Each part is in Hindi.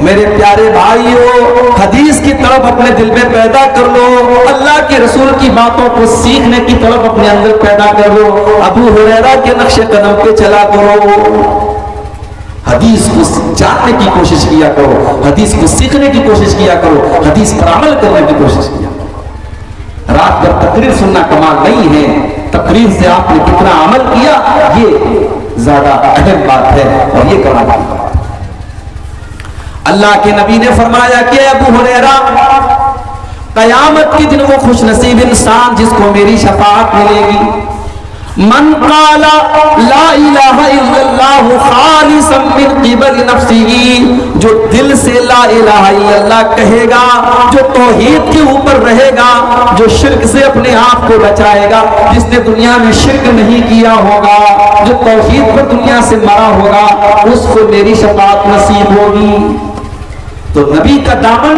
मेरे प्यारे भाइयों, हदीस की तरफ अपने दिल में पैदा कर लो, अल्लाह के रसूल की बातों को सीखने की तरफ अपने अंदर पैदा कर लो, अबू हुरैरा के नक्शे कदम पे चला करो, हदीस को जानने की कोशिश किया करो, हदीस को सीखने की कोशिश किया करो, हदीस पर अमल करने की कोशिश किया करो। रात भर तकरीर सुनना कमाल नहीं है, तकरीर से आपने कितना अमल किया ये ज्यादा अहम बात है और ये कमाल की बात है। अल्लाह के नबी ने फरमाया कि अबू हुरैरा, कयामत के दिन वो खुश नसीब इंसान जिसको मेरी शफाअत मिलेगी, मन काला ला इलाहा इल्लल्लाह खालिसन मिन क़िबल नफ्सिही, जो दिल से ला इलाहा इल्लल्लाह कहेगा, जो तौहीद के ऊपर रहेगा, जो शिर्क से अपने आप को बचाएगा, जिसने दुनिया में शिर्क नहीं किया होगा, जो तौहीद पर दुनिया से मरा होगा, उसको मेरी शफाअत नसीब होगी। तो नबी का दामन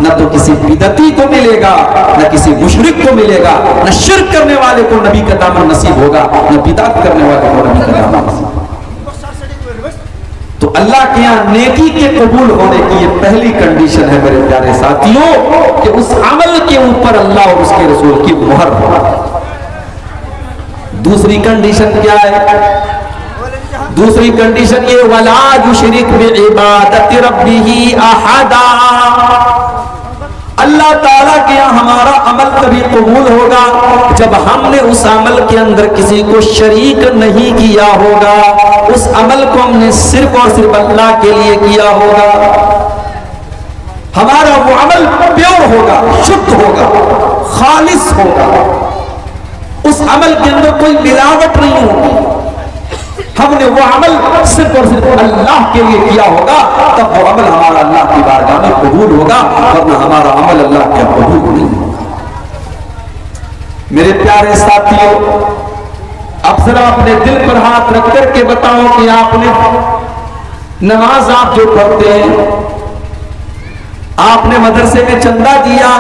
न तो किसी बिदती को मिलेगा, न किसी मुशरिक को मिलेगा, न शिर्क करने वाले को नबी का दामन नसीब होगा, न बिदअत करने वाले को नबी का दामन नसीब होगा। तो अल्लाह के यहाँ नेकी के कबूल होने की ये पहली कंडीशन है मेरे प्यारे साथियों, कि उस अमल के ऊपर अल्लाह और उसके रसूल की मुहर हो। दूसरी कंडीशन क्या है? दूसरी कंडीशन ये, वला युशरिक बिइबादति रब्बिही अहदा, अल्लाह ताला के यहाँ हमारा अमल तभी कबूल होगा जब हमने उस अमल के अंदर किसी को शरीक नहीं किया होगा, उस अमल को हमने सिर्फ और सिर्फ अल्लाह के लिए किया होगा, हमारा वो अमल प्योर होगा, शुद्ध होगा, खालिस होगा, उस अमल के अंदर कोई मिलावट नहीं होगी, हमने वो अमल सिर्फ और सिर्फ अल्लाह के लिए किया होगा, तब वो अमल हमारा अल्लाह की बारगाह में कबूल होगा, वरना हमारा अमल अल्लाह के कबूल नहीं होगा। मेरे प्यारे साथियों, अब जरा अपने दिल पर हाथ रख करके बताओ कि आपने नमाज आप जो पढ़ते हैं, आपने मदरसे में चंदा दिया,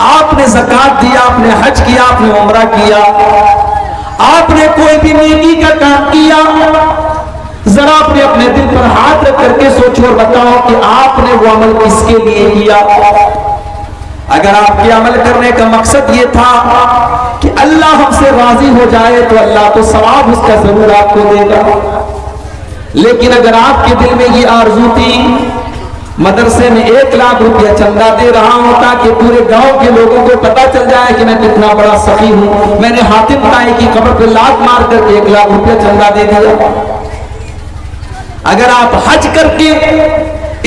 आपने ज़कात दिया, आपने हज किया, आपने उम्रा किया, आपने कोई भी नेकी का काम किया, जरा आपने अपने दिल पर हाथ रख करके सोचो और बताओ कि आपने वो अमल किसके लिए किया। अगर आपके अमल करने का मकसद ये था कि अल्लाह हमसे राजी हो जाए तो अल्लाह तो सवाब उसका जरूर आपको देगा, लेकिन अगर आपके दिल में ये आरज़ू थी मदरसे में 1 लाख रुपया चंदा दे रहा हूं ताकि पूरे गांव के लोगों को पता चल जाए कि मैं कितना बड़ा सखी हूं, मैंने हातिम ताई की कब्र पे लात मार करके 1 लाख रुपया चंदा दे दिया। अगर आप हज करके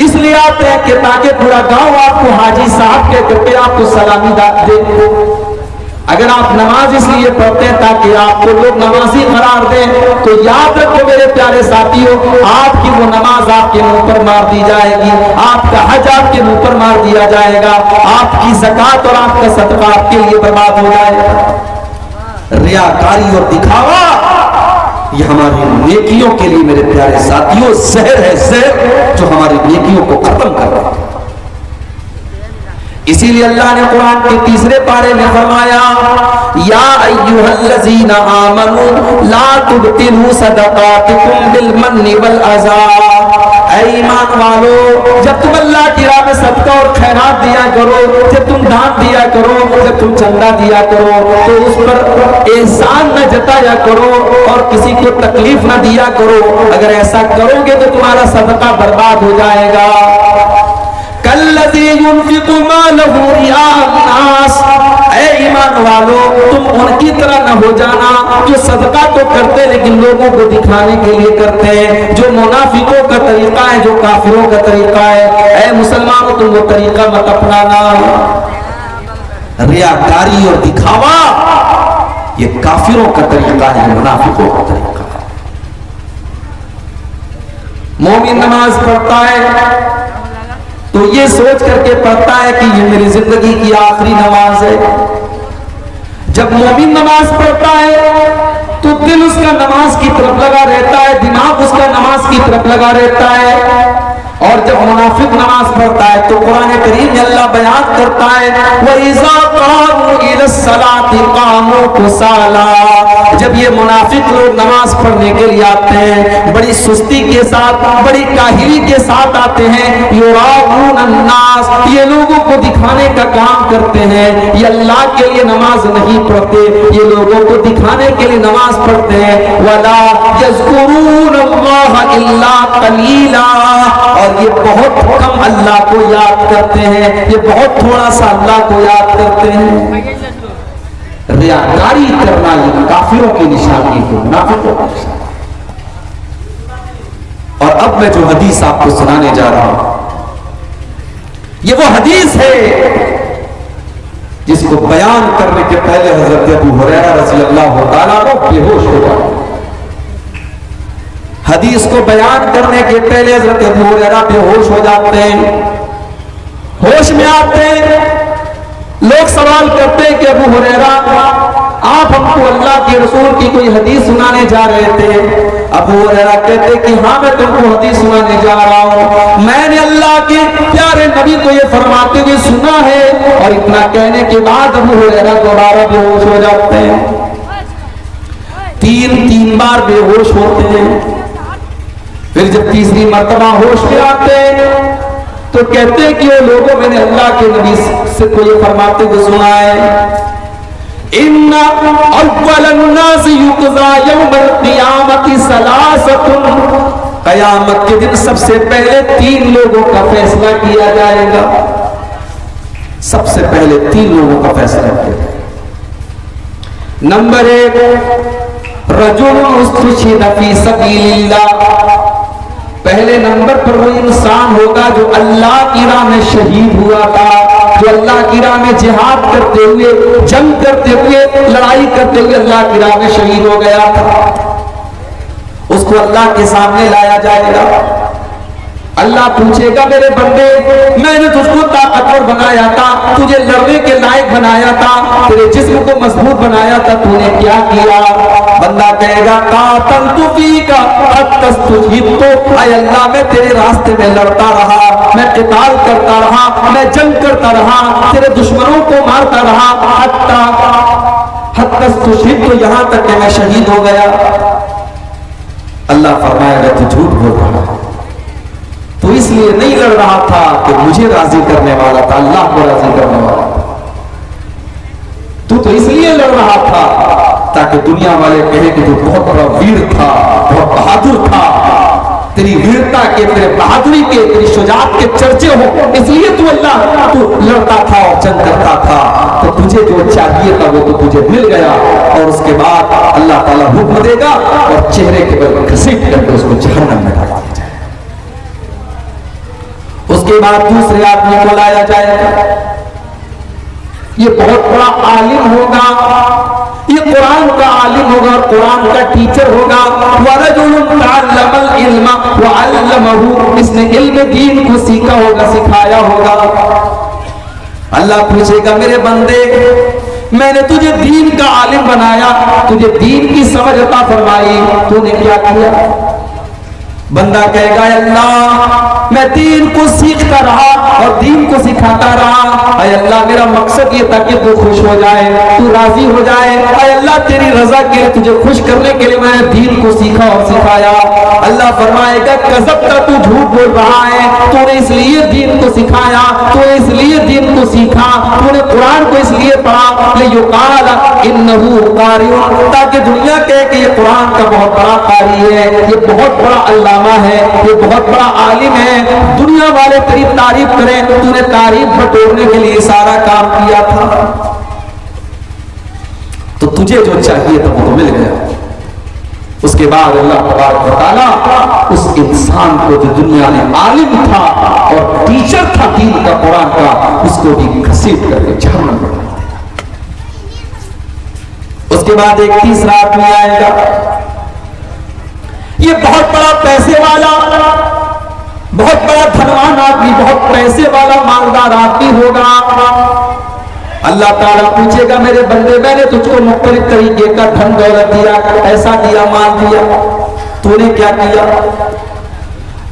इसलिए आते हैं कि ताकि पूरा गांव आपको हाजी साहब के करके आपको सलामी दे, अगर आप नमाज इसलिए पढ़ते हैं ताकि आपको लोग नमाजी करार दें, तो याद रखो मेरे प्यारे साथियों, आपकी वो नमाज आपके मुंह पर मार दी जाएगी, आपका हज आपके मुंह पर मार दिया जाएगा, आपकी ज़कात और आपका सदका आपके लिए बर्बाद हो जाएगा। रियाकारी और दिखावा ये हमारी नेकियों के लिए मेरे प्यारे साथियों जहर है, जहर जो हमारी नेकियों को खत्म कर रहा है। इसीलिए अल्लाह ने कुरान के 3रे पारे में फरमाया, या अय्युहल्लज़ीना आमनू ला तुबतिलू सदकातिकुम बिलमन्नि वल अज़ा, ऐ ईमान वालो, जब तुम अल्लाह की राह में सदका और खैरात दिया करो, जब तुम दान दिया करो, जब तुम चंदा दिया करो, तो उस पर एहसान न जताया करो और किसी को तकलीफ न दिया करो। अगर ऐसा करोगे तो तुम्हारा सदका बर्बाद हो जाएगा। कल्लज़ी युनफ़िक़ु मालहु रियाअन नास, ऐ ईमान वालो, तुम उनकी तरह न हो जाना जो सदका तो करते लेकिन लोगों को दिखाने के लिए करते हैं, जो मुनाफिकों का तरीका है, जो काफिरों का तरीका है। ऐ मुसलमानों, तुम वो तरीका मत अपनाना। रियाकारी और दिखावा ये काफिरों का तरीका है, मुनाफिकों का तरीका है। मोमिन नमाज पढ़ता है तो ये सोच करके पढ़ता है कि ये मेरी जिंदगी की आखिरी नमाज है। जब मोमिन नमाज पढ़ता है तो दिल उसका नमाज की तरफ लगा रहता है, दिमाग उसका नमाज की तरफ लगा रहता है। और जब मुनाफिक नमाज पढ़ता है तो कुरान करीम में अल्लाह बयान करता है, वइज़ा कामू इलस्सलाति कामू कुसाला, जब ये मुनाफिक लोग नमाज पढ़ने के लिए आते हैं बड़ी सुस्ती के साथ, बड़ी काहिली के साथ आते हैं। युराऊन अन्नास, ये लोगों को दिखाने का काम करते हैं। ये अल्लाह के लिए नमाज नहीं पढ़ते, ये लोगों को दिखाने के लिए नमाज पढ़ते हैं। वला यज़कुरून अल्लाह इल्ला कलीला, और ये बहुत कम अल्लाह को याद करते हैं, ये बहुत थोड़ा सा अल्लाह को याद करते हैं। रियाकारी करना ये काफिरों की निशानी है, मुनाफिकों की निशानी। और अब मैं जो हदीस आपको सुनाने जा रहा हूं, ये वो हदीस है जिसको बयान करने के पहले हजरत अबू हुरैरा रज़ी अल्लाह तआला अन्हु बेहोश हो गए। हदीस को बयान करने के पहले हजरत अबू हुरैरा बेहोश हो जाते हैं। होश में आते हैं, लोग सवाल करते हैं कि अबू हुरैरा आप हमको अल्लाह के रसूल की कोई हदीस सुनाने जा रहे थे। अबू हुरैरा कहते कि हाँ मैं तुमको हदीस सुनाने जा रहा हूँ, मैंने अल्लाह के प्यारे नबी को ये फरमाते हुए सुना है। और इतना कहने के बाद अबू हुरैरा दोबारा बेहोश हो जाते हैं, तीन बार बेहोश होते हैं। फिर जब तीसरी मर्तबा होश में आते हैं तो कहते हैं कि वो लोगों, मैंने अल्लाह के नबी से को ये फरमाते हुए सुना है, इन्ना अव्वलन नास युक़ज़ा यौमल क़ियामति सलासतुन, क़यामत के दिन सबसे पहले 3 लोगों का फैसला किया जाएगा। सबसे पहले 3 लोगों का फैसला किया जाएगा। नंबर 1, रजुलुन उस्तुशिद फी सबीलिल्लाह, पहले नंबर पर वो इंसान होगा जो अल्लाह की राह में शहीद हुआ था, जो अल्लाह की राह में जिहाद करते हुए, जंग करते हुए, लड़ाई करते हुए अल्लाह की राह में शहीद हो गया था। उसको अल्लाह के सामने लाया जाएगा। अल्लाह पूछेगा मेरे बंदे, मैंने तुझको ताकतवर बनाया था, तुझे लड़ने के लायक बनाया था, तेरे जिस्म को मजबूत बनाया था, तूने क्या किया? बंदा कहेगा कातलतु फीका हत्ता तुजीबतु, ऐ अल्लाह मैं तेरे रास्ते में लड़ता रहा, मैं क़िताल करता रहा, मैं जंग करता रहा, तेरे दुश्मनों को मारता रहा, हत्ता तुजीबतु, यहां तक कि मैं शहीद हो गया। अल्लाह फरमाएगा तू झूठ बोल रहा है, तो इसलिए नहीं लड़ रहा था कि मुझे राजी करने वाला था, अल्लाह को राजी करने वाला था। तू तो इसलिए लड़ रहा था ताकि दुनिया वाले कहे कि तू बहुत बड़ा वीर था, बहुत बहादुर था, तेरी वीरता के, तेरे बहादुरी के, तेरी शुजाअत के चर्चे हो, इसलिए तू लड़ता था और जंग करता था। तो तुझे जो चाहिए था वो तो तुझे मिल गया। और उसके बाद अल्लाह ताला हुक्म देगा और चेहरे के बल घसीट करके उसको जहन्नम में डाल दिया जाए। उसके बाद दूसरे आदमी को लाया जाएगा। ये बहुत बड़ा आलिम होगा, ये कुरान का आलिम होगा और कुरान का टीचर होगा। वरजुलुन तअल्लमल इल्मा व अल्लमहु, इसने इल्म दीन को सीखा होगा, सिखाया होगा। अल्लाह पूछेगा मेरे बंदे, मैंने तुझे दीन का आलिम बनाया, तुझे दीन की समझ अता फरमाई, तूने क्या किया? बंदा कहेगा अल्लाह मैं दीन को सीखता रहा और दीन को सिखाता रहा, अय अल्लाह मेरा मकसद ये था कि तू खुश हो जाए, तू राजी हो जाए, अय अल्लाह तेरी रजा के लिए, तुझे खुश करने के लिए मैंने दीन को सीखा और सिखाया। अल्लाह फरमाएगा कज़ब्ता, तू झूठ बोल रहा है, तूने इसलिए दीन को सिखाया, तूने इसलिए दीन को सीखा, तूने कुरान को इसलिए पढ़ा लियुक़ाल इन्नहु क़ारिउन, ताकि दुनिया कहे कि ये कुरान का बहुत बड़ा कारी है, ये बहुत बड़ा अल्लामा है, ये बहुत बड़ा आलिम है, दुनिया वाले तेरी तारीफ करें, तूने तारीफ बटोरने के लिए सारा काम किया था। तो तुझे जो चाहिए था वो तो मिल गया। उसके बाद अल्लाह तबारक व तआला उस इंसान को जो दुनिया में आलिम था और टीचर था दीन का, कुरान का, उसको भी घसीट करके जहन्नम में डाल देगा। उसके बाद एक तीसरा आदमी आएगा, ये बहुत बड़ा पैसे वाला, बहुत बड़ा धनवान आदमी, बहुत पैसे वाला मालदार आदमी होगा। अल्लाह ताला पूछेगा मेरे बंदे, मैंने तुझको मुख्तलिफ तरीके का धन दौलत दिया, ऐसा दिया, माल दिया, तूने क्या किया?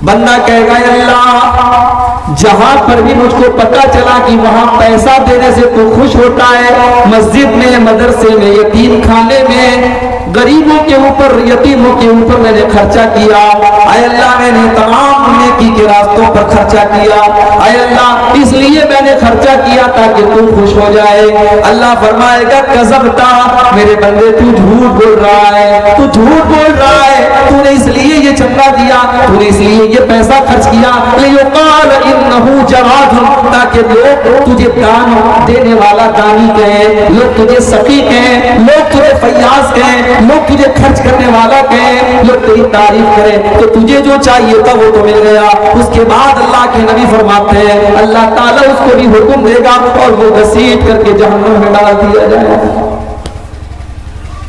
बंदा कहेगा अल्लाह जहां पर भी मुझको पता चला कि वहां पैसा देने से तो खुश होता है, मस्जिद में, मदरसे में, यतीम खाने में, गरीबों के ऊपर, यतीमों के ऊपर मैंने खर्चा किया। आय अल्लाह, मैंने तमाम नेकी के रास्तों पर खर्चा किया। आय अल्लाह, इसलिए मैंने खर्चा किया ताकि तू खुश हो जाए। अल्लाह फरमाएगा कज़बता, मेरे बंदे तू झूठ बोल रहा है, तू झूठ बोल रहा है, तूने इसलिए ये चंदा दिया, तूने इसलिए ये पैसा खर्च किया, लियुक़ाल इन्नहु जवादुन, ताकि लोग तुझे दान देने वाला दानी कहें, लोग तुझे सखी कहें, लोग तुझे फैयाज कहें, लोग तुझे खर्च करने वाला कहें, लोग तेरी तारीफ करें। तो तुझे जो चाहिए था वो तो मिल गया। उसके बाद अल्लाह के नबी फरमाते हैं अल्लाह ताला उसको भी हुक्म देगा और वो घसीट करके जहन्नम में डाल दिया जाएगा।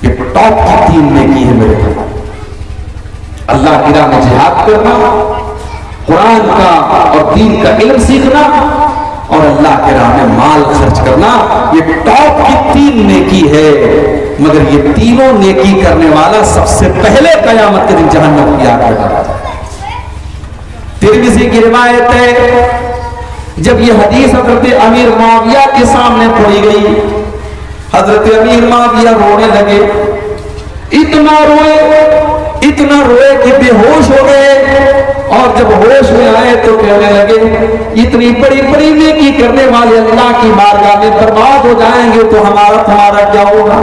ये टॉप की 3 नेकी है मेरे भाई। अल्लाह की राह में जिहाद करना, कुरान का और दीन का इल्म सीखना और अल्लाह के राह में माल खर्च करना, ये टॉप की 3 नेकी है। मगर ये तीनों नेकी करने वाला सबसे पहले कयामत के दिन जहन्नम की आग में डाला जाए। तिरमिज़ी की रिवायत है, जब ये हदीस हजरत अमीर मुआविया के सामने पड़ी गई, हजरत अमीर मुआविया रोने लगे, इतना रोए कि बेहोश हो गए। और जब होश में आए तो कहने लगे इतनी बड़ी बड़ी नेकी करने वाले अल्लाह की बारगाह में बर्बाद हो जाएंगे तो हमारा तुम्हारा क्या होगा।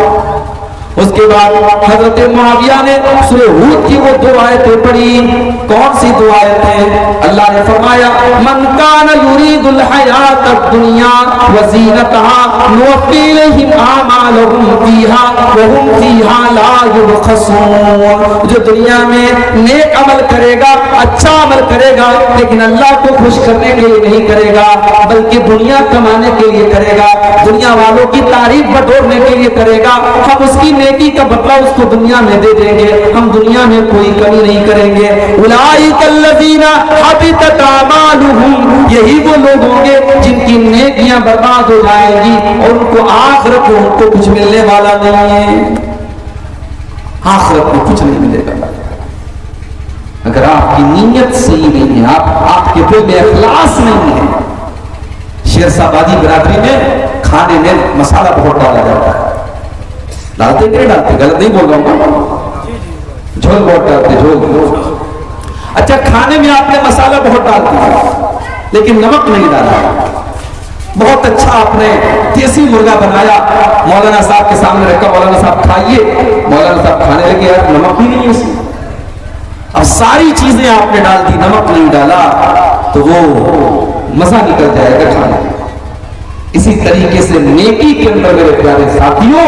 उसके बाद हजरत मुआविया ने सूरह हूद की वो 2 आयतें पढ़ी। कौन सी 2 आयतें? अल्लाह ने फरमाया मन कान युरीदुल हयातद दुनिया व ज़ीनतहा नुवफ़्फ़ी इलैहिम आमालहुम फ़ीहा व हुम फ़ीहा ला युबख़सून। जो दुनिया में नेक अमल करेगा, अच्छा अमल करेगा, लेकिन अल्लाह को खुश करने के लिए नहीं करेगा, बल्कि दुनिया कमाने के लिए करेगा, दुनिया वालों की तारीफ बटोरने के लिए करेगा, हम उसकी नेकी का बदला उसको दुनिया में दे देंगे, हम दुनिया में कोई कमी नहीं करेंगे। उलाइकल्लज़ीना हबितत आमालुहुम, यही वो लोग होंगे जिनकी नेकियां बर्बाद हो जाएंगी और उनको आखिरत में उनको कुछ मिलने वाला नहीं है, आखिरत में कुछ नहीं मिलेगा। अगर आपकी नीयत सही नहीं है, आपके दिल में इखलास नहीं है। शेरशाबादी बिरादरी में खाने में मसाला बहुत डाला जाता है, डालते कि नहीं डालते? गलत नहीं बोल रहा हूं, झोल बहुत डालते, झोल। अच्छा, खाने में आपने मसाला बहुत डाल दिया लेकिन नमक नहीं डाला। बहुत अच्छा आपने देसी मुर्गा बनाया, मौलाना साहब के सामने रखा, मौलाना साहब खाइए, मौलाना साहब खाने लगे, यार नमक ही नहीं है इसमें। अब सारी चीजें आपने डाल दी, नमक नहीं डाला, तो वो मजा निकल जाएगा खाने। इसी तरीके से नेकी के अंदर मेरे प्यारे साथियों,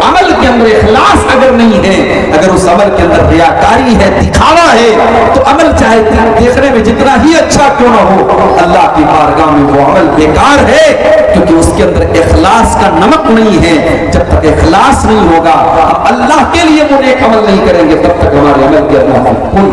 अमल के अंदर इखलास अगर नहीं है, अगर उस अमल के अंदर रियाकारी है, दिखावा है, तो अमल चाहे देखने में जितना ही अच्छा क्यों ना हो, अल्लाह की बारगाह में वो अमल बेकार है, क्योंकि उसके अंदर इखलास का नमक नहीं है। जब तक इखलास नहीं होगा, हम अल्लाह के लिए वो नेक अमल नहीं करेंगे, तब तक हमारे अमल के अंदर कोई